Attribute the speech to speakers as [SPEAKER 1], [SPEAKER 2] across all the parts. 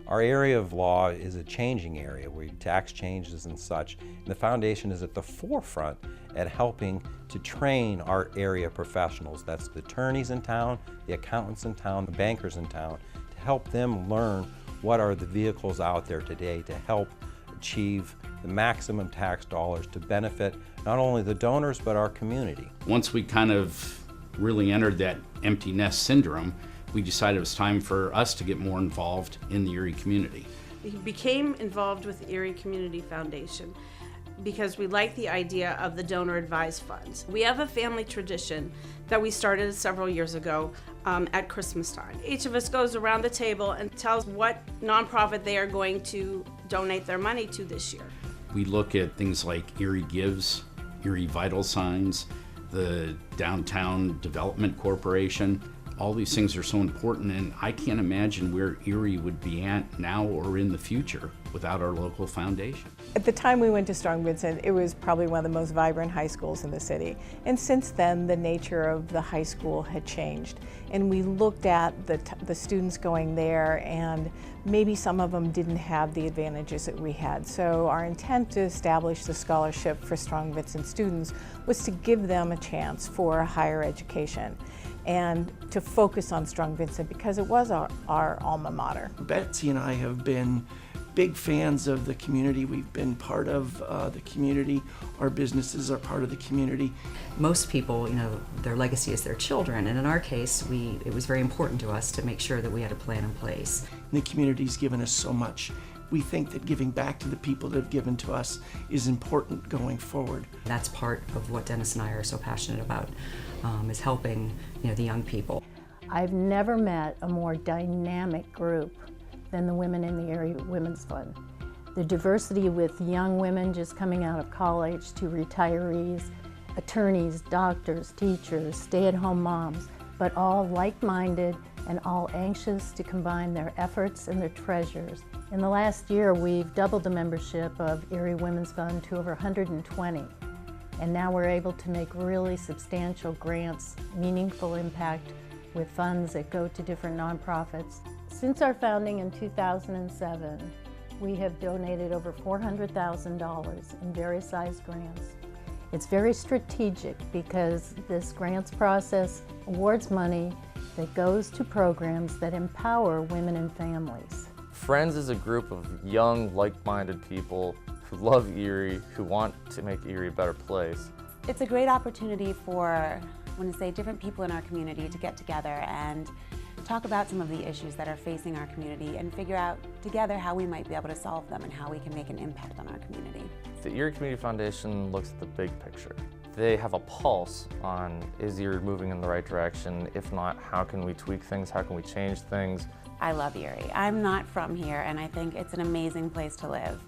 [SPEAKER 1] Our area of law is a changing area where tax changes and such. And the foundation is at the forefront at helping to train our area professionals. That's the attorneys in town, the accountants in town, the bankers in town, to help them learn what are the vehicles out there today to help achieve the maximum tax dollars to benefit not only the donors but our community.
[SPEAKER 2] Once we kind of really entered that empty nest syndrome, we decided it was time for us to get more involved in the Erie community.
[SPEAKER 3] We became involved with the Erie Community Foundation because we like the idea of the donor advised funds. We have a family tradition that we started several years ago at Christmas time. Each of us goes around the table and tells what nonprofit they are going to donate their money to this year.
[SPEAKER 2] We look at things like Erie Gives, Erie Vital Signs, the Downtown Development Corporation. All these things are so important, and I can't imagine where Erie would be at now or in the future without our local foundation.
[SPEAKER 4] At the time we went to Strong Vincent, it was probably one of the most vibrant high schools in the city. And since then, the nature of the high school had changed. And we looked at the students going there, and maybe some of them didn't have the advantages that we had. So our intent to establish the scholarship for Strong Vincent students was to give them a chance for a higher education and to focus on Strong Vincent because it was our alma mater.
[SPEAKER 5] Betsy and I have been big fans of the community. We've been part of the community. Our businesses are part of the community.
[SPEAKER 6] Most people, their legacy is their children, and in our case, it was very important to us to make sure that we had a plan in place.
[SPEAKER 5] And the community's given us so much. We think that giving back to the people that have given to us is important going forward.
[SPEAKER 6] That's part of what Dennis and I are so passionate about, is helping the young people.
[SPEAKER 7] I've never met a more dynamic group than the women in the Erie Women's Fund. The diversity with young women just coming out of college to retirees, attorneys, doctors, teachers, stay-at-home moms, but all like-minded and all anxious to combine their efforts and their treasures. In the last year, we've doubled the membership of Erie Women's Fund to over 120. And now we're able to make really substantial grants, meaningful impact with funds that go to different nonprofits. Since our founding in 2007, we have donated over $400,000 in various size grants. It's very strategic because this grants process awards money that goes to programs that empower women and families.
[SPEAKER 8] Friends is a group of young, like-minded people who love Erie, who want to make Erie a better place.
[SPEAKER 9] It's a great opportunity for, I want to say, different people in our community to get together and talk about some of the issues that are facing our community and figure out together how we might be able to solve them and how we can make an impact on our community.
[SPEAKER 8] The Erie Community Foundation looks at the big picture. They have a pulse on, is Erie moving in the right direction? If not, how can we tweak things? How can we change things?
[SPEAKER 9] I love Erie. I'm not from here, and I think it's an amazing place to live.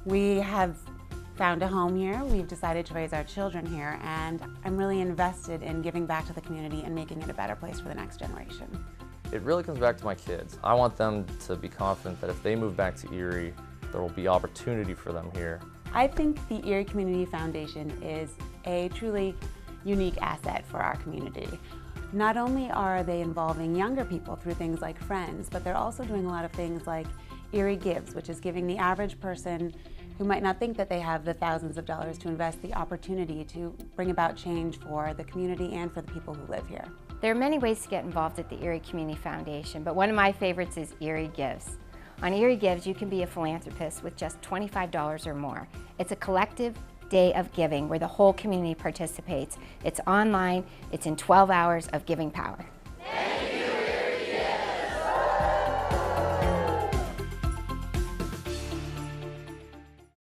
[SPEAKER 9] We have found a home here. We've decided to raise our children here, and I'm really invested in giving back to the community and making it a better place for the next generation.
[SPEAKER 8] It really comes back to my kids. I want them to be confident that if they move back to Erie, there will be opportunity for them here.
[SPEAKER 9] I think the Erie Community Foundation is a truly unique asset for our community. Not only are they involving younger people through things like Friends, but they're also doing a lot of things like Erie Gives, which is giving the average person who might not think that they have the thousands of dollars to invest the opportunity to bring about change for the community and for the people who live here.
[SPEAKER 10] There are many ways to get involved at the Erie Community Foundation, but one of my favorites is Erie Gives. On Erie Gives, you can be a philanthropist with just $25 or more. It's a collective day of giving where the whole community participates. It's online, it's in 12 hours of giving power.